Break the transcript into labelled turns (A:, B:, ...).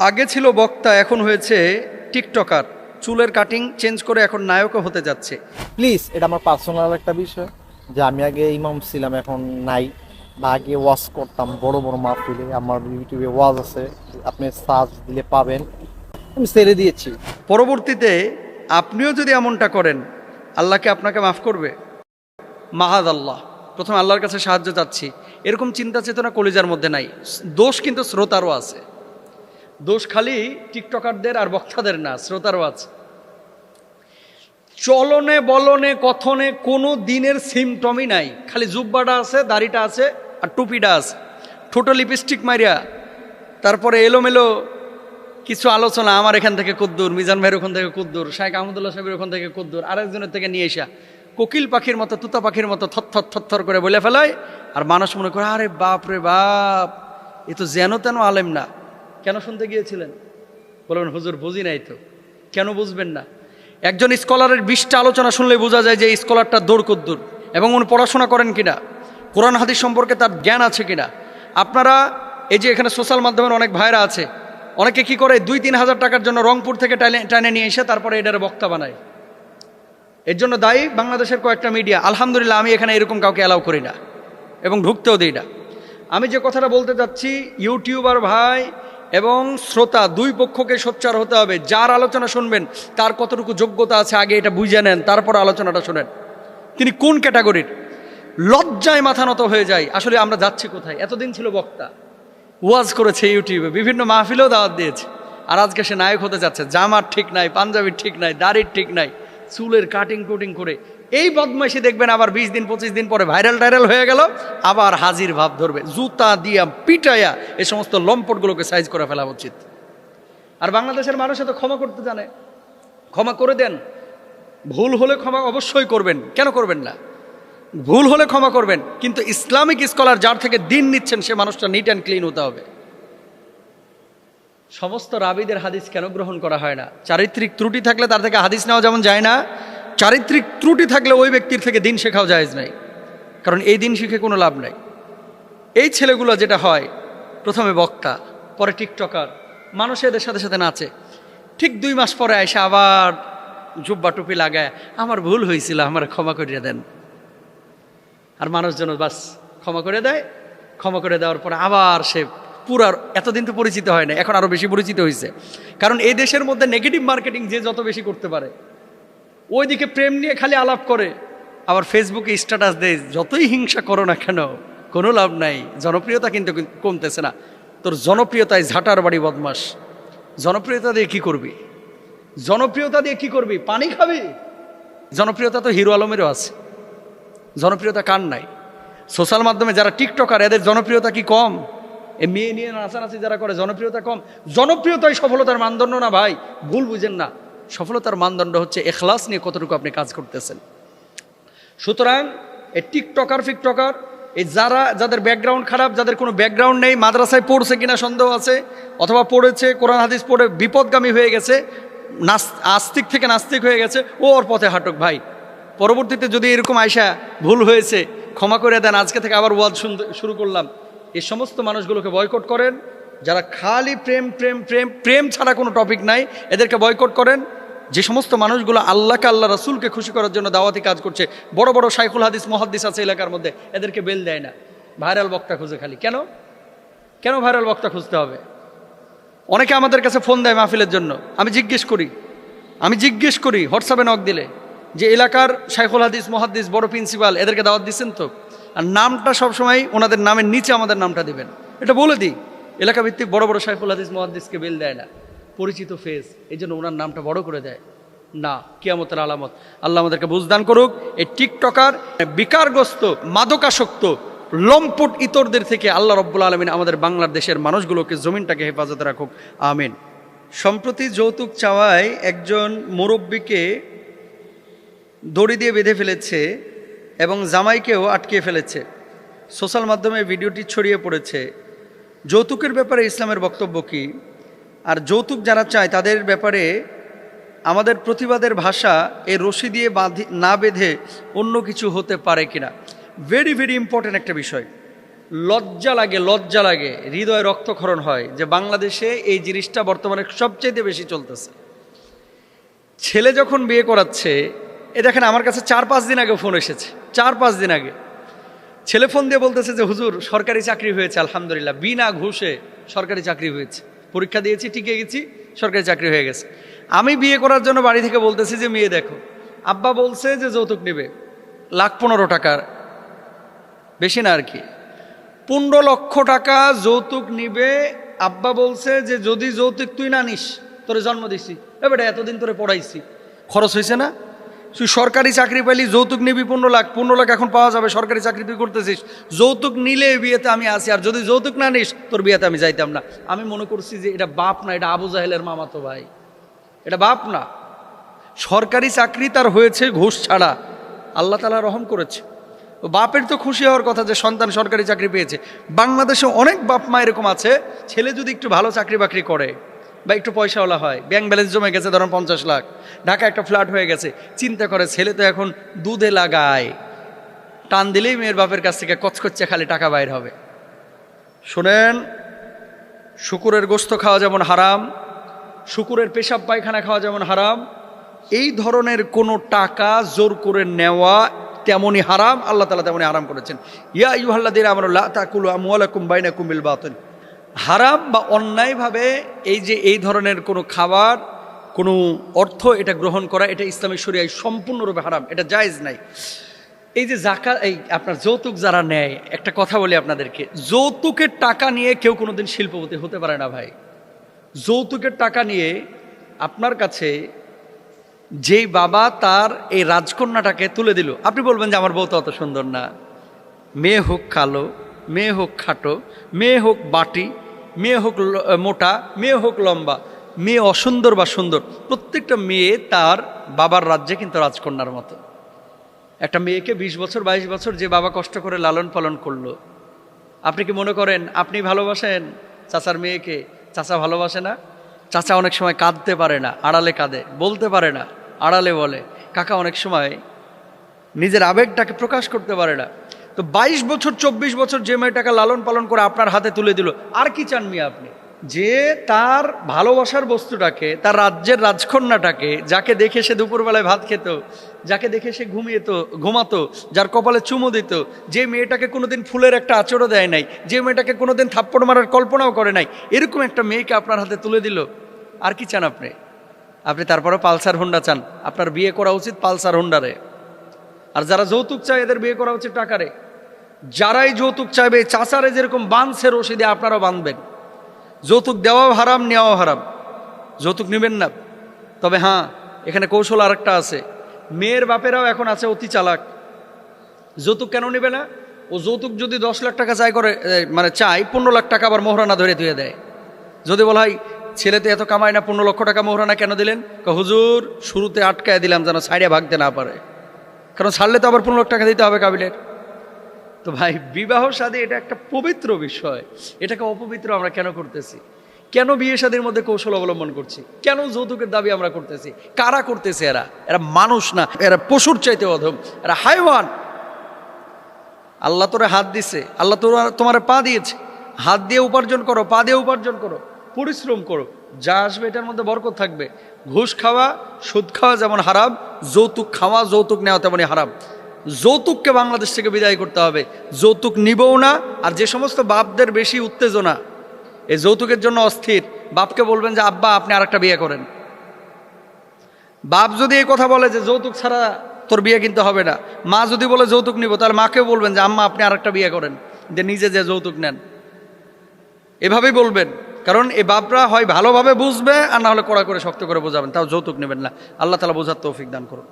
A: আগে ছিল বক্তা, এখন হয়েছে টিকটকার। চুলের কাটিং চেঞ্জ করে এখন নায়কও হতে যাচ্ছে।
B: প্লিজ, এটা আমার পার্সোনাল একটা বিষয় যে আমি আগে ইমাম ছিলাম, এখন নাই। বা আগে ওয়াজ করতাম বড় বড় মাহফিলে, আমার ইউটিউবে ওয়াজ আছে, আপনি সার্চ দিলে পাবেন। আমি ছেড়ে দিয়েছি।
A: পরবর্তীতে আপনিও যদি এমনটা করেন, আল্লাহকে আপনাকে মাফ করবে? মাহাদ আল্লাহ। প্রথমে আল্লাহর কাছে সাহায্য চাচ্ছি, এরকম চিন্তা চেতনা কলিজার মধ্যে নাই। দোষ কিন্তু শ্রোতারও আছে। দোষ খালি টিকটকারদের আর বক্তাদের না, শ্রোতারও আছে। চলনে বলনে কথনে কোনো দিনের সিমটমই নাই, খালি জুব্বাটা আছে, দাড়িটা আছে আর টুপিটা আছে, ঠোঁটো লিপস্টিক মারিয়া, তারপরে এলোমেলো কিছু আলোচনা, আমার এখান থেকে কুদ্দুর, মিজান ভাইয়ের ওখান থেকে কুদ্দুর, শাইখ আহমদুল্লাহ সাহেবের ওখান থেকে কুদ্দুর, আরেকজনের থেকে নিয়ে এসা কোকিল পাখির মতো, তুতা পাখির মতো থরথর থরথর করে বলে ফেলায়। আর মানুষ মনে করে, আরে বাপ রে বাপ, এ তো যেন তেন আলেম না। কেন শুনতে গিয়েছিলেন? বলবেন হুজুর বুঝি নাই তো। কেন বুঝবেন না? একজন স্কলারের 20টা আলোচনা শুনলে বোঝা যায় যে এই স্কলারটা দৌড় কদ্দুর, এবং উনি পড়াশোনা করেন কিনা, কোরআন হাদিস সম্পর্কে তার জ্ঞান আছে কিনা। আপনারা এই যে এখানে সোশ্যাল মাধ্যমের অনেক ভাইরা আছে, অনেকে কি করে 2-3 হাজার টাকার জন্য রংপুর থেকে টানে নিয়ে এসে তারপরে এটার বক্তা বানায়। এর জন্য দায়ী বাংলাদেশের কয়েকটা মিডিয়া। আলহামদুলিল্লাহ, আমি এখানে এরকম কাউকে অ্যালাউ করি না এবং ঢুকতেও দিই না। আমি যে কথাটা বলতে চাচ্ছি, ইউটিউবার ভাই এবং শ্রোতা দুই পক্ষকে সোচ্চার হতে হবে। যার আলোচনা শুনবেন তার কতটুকু যোগ্যতা আছে আগে এটা বুঝে নেন, তারপর আলোচনাটা শোনেন। তিনি কোন ক্যাটাগরির? লজ্জায় মাথা নত হয়ে যায়। আসলে আমরা যাচ্ছি কোথায়? এতদিন ছিল বক্তা, ওয়াজ করেছে ইউটিউবে, বিভিন্ন মাহফিলেও দাওয়াত দিয়েছে, আর আজকে সে নায়ক হতে যাচ্ছে। জামার ঠিক নাই, পাঞ্জাবির ঠিক নাই, দাড়ির ঠিক নাই, চুলের কাটিং কুটিং করে এই বদমাইশি দেখবেন আবার 20 দিন 25 দিন পরে ভাইরাল হয়ে গেল, আবার হাজির ভাব ধরবে। জুতা দিয়া পিটাইয়া এই সমস্ত লম্পটগুলোকে সাইজ করে ফেলা উচিত। আর বাংলাদেশের মানুষ এত ক্ষমা করতে জানে, ক্ষমা করে দেন। ভুল হলে ক্ষমা অবশ্যই করবেন, কেন করবেন না? ভুল হলে ক্ষমা করবেন, কিন্তু ইসলামিক স্কলার যার থেকে দিন নিচ্ছেন সে মানুষটা নিট অ্যান্ড ক্লিন হতে হবে। সমস্ত রাবিদের হাদিস কেন গ্রহণ করা হয় না? চারিত্রিক ত্রুটি থাকলে তার থেকে হাদিস নেওয়া যেমন যায় না, চারিত্রিক ত্রুটি থাকলে ওই ব্যক্তির থেকে দিন শেখাও জায়েজ নাই। কারণ এই দিন শিখে কোনো লাভ নাই। এই ছেলেগুলো যেটা হয়, প্রথমে বক্তা, পরে টিকটকার, মানুষ এদের সাথে সাথে নাচে, ঠিক 2 মাস পরে এসে আবার জুব্বা টুপি লাগায়, আমার ভুল হয়েছিল, আমার ক্ষমা করিয়ে দেন। আর মানুষজন বাস ক্ষমা করে দেয়। ক্ষমা করে দেওয়ার পরে আবার সে পুরার, এতদিন তো পরিচিত হয় না, এখন আরো বেশি পরিচিত হয়েছে। কারণ এই দেশের মধ্যে নেগেটিভ মার্কেটিং যে যত বেশি করতে পারে, ওইদিকে প্রেম নিয়ে খালি আলাপ করে, আবার ফেসবুকে স্ট্যাটাস দেয়, যতই হিংসা করো না কেন কোনো লাভ নাই, জনপ্রিয়তা কিন্তু কমতেছে না। তোর জনপ্রিয়তায় ঝাঁটার বাড়ি বদমাস। জনপ্রিয়তা দিয়ে কি করবি? জনপ্রিয়তা দিয়ে কি করবি? পানি খাবি? জনপ্রিয়তা তো হিরো আলমেরও আছে, জনপ্রিয়তা কার নাই? সোশ্যাল মাধ্যমে যারা টিকটকার, এদের জনপ্রিয়তা কি কম? এ মেয়ে নিয়ে নাচানাচি যারা করে, জনপ্রিয়তা কম? জনপ্রিয়তাই সফলতার মানদণ্ড না ভাই, ভুল বুঝেন না। সফলতার মানদণ্ড হচ্ছে এখলাস নিয়ে কতটুকু আপনি কাজ করতেছেন। সুতরাং এই টিকটকার ফিকটকার, এই যাদের ব্যাকগ্রাউন্ড খারাপ, যাদের কোনো ব্যাকগ্রাউন্ড নেই, মাদ্রাসায় পড়ছে কিনা সন্দেহ আছে, অথবা পড়েছে, কোরআন হাদিস পড়ে বিপদগামী হয়ে গেছে, আস্তিক থেকে নাস্তিক হয়ে গেছে, ও ওর পথে হাঁটুক ভাই। পরবর্তীতে যদি এরকম আয়সা ভুল হয়েছে ক্ষমা করে দেন, আজকে থেকে আবার ওয়াজ শুরু করলাম, এই সমস্ত মানুষগুলোকে বয়কট করেন। যারা খালি প্রেম প্রেম প্রেম প্রেম ছাড়া কোনো টপিক নাই, এদেরকে বয়কট করেন। যে সমস্ত মানুষগুলো আল্লাহকে, আল্লাহ রাসূলকে খুশি করার জন্য দাওয়াতি কাজ করছে, বড় বড় শাইখুল হাদিস মুহাদ্দিস আছে এলাকার মধ্যে, এদেরকে বেল দেয় না, ভাইরাল বক্তা খুঁজে খালি। কেন ভাইরাল বক্তা খুঁজতে হবে? অনেকে আমাদের কাছে ফোন দেয় মাহফিলের জন্য, আমি জিজ্ঞেস করি হোয়াটসঅ্যাপে নক দিলে, যে এলাকার শাইখুল হাদিস মুহাদ্দিস বড় প্রিন্সিপাল, এদেরকে দাওয়াত দিচ্ছেন তো? আর নামটা সবসময় ওনাদের নামের নিচে আমাদের নামটা দিবেন, এটা বলে দিই। এলাকা ভিত্তিক বড় বড় শাইখুল হাদিস মুহাদ্দিসকে বেল দেয় না, পরিচিত ফেস, এই জন্য ওনার নামটা বড় করে দেয় না। কিয়ামতের আলামত। আল্লাহ আমাদেরকে বুঝদান করুক। এই টিকটকার, বিকারগ্রস্ত, মাদকাসক্ত, লম্পট ইতরদের থেকে আল্লাহ রব্বুল আলামিন আমাদের বাংলাদেশের মানুষগুলোকে, জমিনটাকে হেফাজতে রাখুক, আমিন। সম্প্রতি যৌতুক চাওয়ায় একজন মুরব্বীকে দড়ি দিয়ে বেঁধে ফেলেছে এবং জামাইকেও আটকিয়ে ফেলেছে। সোশ্যাল মাধ্যমে ভিডিওটি ছড়িয়ে পড়েছে। যৌতুকের ব্যাপারে ইসলামের বক্তব্য কী, আর যৌতুক যারা চায় তাদের ব্যাপারে আমাদের প্রতিবাদের ভাষা এই রশি দিয়ে না বেঁধে অন্য কিছু হতে পারে কিনা? ভেরি ভেরি ইম্পর্টেন্ট একটা বিষয়। লজ্জা লাগে, হৃদয়ে রক্তক্ষরণ হয় যে বাংলাদেশে এই জিনিসটা বর্তমানে সবচেয়ে বেশি চলতেছে। ছেলে যখন বিয়ে করাচ্ছে, এ দেখেন আমার কাছে 4-5 দিন আগে ফোন এসেছে, 4-5 দিন আগে ছেলে ফোন দিয়ে বলতেছে যে হুজুর সরকারি চাকরি হয়েছে, আলহামদুলিল্লাহ, বিনা ঘুষে সরকারি চাকরি হয়েছে, পরীক্ষা দিয়েছি, টিকে গেছি, সরকারি চাকরি হয়ে গেছে। আমি বিয়ে করার জন্য বাড়ি থেকে বলতেছি যে মেয়ে দেখো, আব্বা বলছে যে যৌতুক নেবে 1,15,00,000 টাকার, বেশি না আর কি, 15 লক্ষ টাকা যৌতুক নিবে। আব্বা বলছে যে যদি যৌতুক তুই না নিস, তোরে জন্ম দিছি, এবারে এতদিন তোরে পড়াইছি, খরচ হয়েছে না, তুই সরকারি চাকরি পাইলি, যৌতুক নিবি 15 লাখ এখন পাওয়া যাবে, সরকারি চাকরি তুই করতেছিস, যৌতুক নিলে বিয়েতে আমি আসি, আর যদি যৌতুক না নিস তোর বিয়েতে আমি যাইতাম না। আমি মনে করছি যে এটা বাপ না, এটা আবু জাহেলের মামাতো ভাই, এটা বাপ না। সরকারি চাকরি তার হয়েছে ঘুষ ছাড়া, আল্লাহ তাআলা রহম করেছে। বাপের তো খুশি হওয়ার কথা যে সন্তান সরকারি চাকরি পেয়েছে। বাংলাদেশে অনেক বাপ মা এরকম আছে, ছেলে যদি একটু ভালো চাকরি বাকরি করে বা একটু পয়সাওয়ালা হয়, ব্যাংক ব্যালেন্স জমে গেছে ধরুন 50 লাখ, ঢাকা একটা ফ্ল্যাট হয়ে গেছে, চিন্তা করে ছেলে তো এখন দুধে লাগায়, টান দিলেই মেয়ের বাপের কাছ থেকে কচকচ্ছে খালি টাকা বাইর হবে। শোনেন, শুকুরের গোশত খাওয়া যেমন হারাম, শুকুরের পেশাব পায়খানা খাওয়া যেমন হারাম, এই ধরনের কোনো টাকা জোর করে নেওয়া তেমনই হারাম, আল্লাহ তাআলা তেমনই হারাম করেছেন। ইয়া আইয়ুহাল্লাযীনা আমানু লা তাকুলু আমওয়ালাকুম বাইনাকুম বিল বাতিল। হারাম বা অন্যায়ভাবে এই ধরনের কোনো খাবার, কোনো অর্থ এটা গ্রহণ করা, এটা ইসলামিক শরিয়ায় সম্পূর্ণরূপে হারাম, এটা জায়েজ নাই। এই যে যাকাত, এই আপনার যৌতুক যারা নেয়, একটা কথা বলি আপনাদেরকে, যৌতুকের টাকা নিয়ে কেউ কোনোদিন শিল্পপতি হতে পারে না ভাই। যৌতুকের টাকা নিয়ে আপনার কাছে যেই বাবা তার এই রাজকন্যাটাকে তুলে দিল, আপনি বলবেন যে আমার বউ তো অত সুন্দর না, মেয়ে হোক কালো, মেয়ে হোক খাটো, মেয়ে হোক বাটি, মেয়ে হোক মোটা, মেয়ে হোক লম্বা, মেয়ে অসুন্দর বা সুন্দর, প্রত্যেকটা মেয়ে তার বাবার রাজ্যে কিন্তু রাজকন্যার মতো। একটা মেয়েকে 20 বছর 22 বছর যে বাবা কষ্ট করে লালন পালন করলো, আপনি কি মনে করেন আপনি ভালোবাসেন চাচার মেয়েকে? চাচা ভালোবাসে না। চাচা অনেক সময় কাঁদতে পারে না, আড়ালে কাঁদে, বলতে পারে না, আড়ালে বলে। কাকা অনেক সময় নিজের আবেগটাকে প্রকাশ করতে পারে না। তো 22 বছর 24 বছর যে মেয়েটাকে লালন পালন করে আপনার হাতে তুলে দিল, আর কি চান মিয়া আপনি? যে তার ভালোবাসার বস্তুটাকে, তার রাজ্যের রাজকন্যাটাকে, যাকে দেখে সে দুপুরবেলায় ভাত খেত, যাকে দেখে সে ঘুমাতো, যার কপালে চুমু দিত, যে মেয়েটাকে কোনোদিন ফুলের একটা আঁচড়ও দেয় নাই, যে মেয়েটাকে কোনোদিন থাপ্পড় মারার কল্পনাও করে নাই, এরকম একটা মেয়েকে আপনার হাতে তুলে দিল, আর কি চান আপনি? আপনি তারপরে পালসার হোন্ডা চান। আপনার বিয়ে করা উচিত পালসার হোন্ডারে। আর যারা যৌতুক চায় এদের বিয়ে করা উচিত টাকারে। যারাই যৌতুক চাইবে, চাচারে যেরকম বাঁধছে রশি দিয়ে আপনারাও বাঁধবেন। যৌতুক দেওয়াও হারাম, নেওয়াও হারাম, যৌতুক নেবেন না। তবে হ্যাঁ, এখানে কৌশল আরেকটা আছে, মেয়ের বাপেরাও এখন আছে অতি চালাক। যৌতুক কেন নেবে না? ও যৌতুক যদি 10 লাখ টাকা চাই করে, মানে চাই 15 লাখ টাকা আবার মোহরানা ধরে ধুয়ে দেয়। যদি বলা হয় ছেলে তো এত কামায় না, 15 লক্ষ টাকা মোহরানা কেন দিলেন? হুজুর শুরুতে আটকায় দিলাম যেন সাইডে ভাগতে না পারে, কারণ ছাড়লে তো আবার 15 লাখ টাকা দিতে হবে কাবিলের। তো ভাই, বিবাহ শাদী এটা একটা পবিত্র বিষয়, এটাকে অপবিত্র আমরা কেন করতেছি? কেন বিয়ে শাদীর মধ্যে কৌশল অবলম্বন করছি? কেন যৌতুকের দাবি আমরা করতেছি? কারা করতেছে? এরা মানুষ না, এরা পশুর চাইতে অধম, এরা হাইওয়ান। আল্লাহ তোরে হাত দিছে, আল্লাহ তোমার পা দিয়েছে, হাত দিয়ে উপার্জন করো, পা দিয়ে উপার্জন করো, পরিশ্রম করো, যা আসবে এটার মধ্যে বরকত থাকবে। ঘুষ খাওয়া, সুদ খাওয়া যেমন হারাম, যৌতুক খাওয়া, যৌতুক নেওয়া তেমনই হারাম। যৌতুককে বাংলাদেশ থেকে বিদায় করতে হবে, যৌতুক নিবও না। আর যে সমস্ত বাপদের বেশি উত্তেজনা এই যৌতুকের জন্য অস্থির, বাপকে বলবেন যে আব্বা আপনি আরেকটা বিয়ে করেন। বাপ যদি এই কথা বলে যে যৌতুক ছাড়া তোর বিয়ে কিনতে হবে না, মা যদি বলে যৌতুক নিব, তাহলে মাকেও বলবেন যে আম্মা আপনি আরেকটা বিয়ে করেন, যে নিজে যে যৌতুক নেন। এভাবেই বলবেন, কারণ এই বাপরা হয় ভালোভাবে বুঝবে, আর না হলে কড়া করে শক্ত করে বোঝাবেন, তাও যৌতুক নেবেন না। আল্লাহ তাআলা বোঝার তৌফিক দান করুন।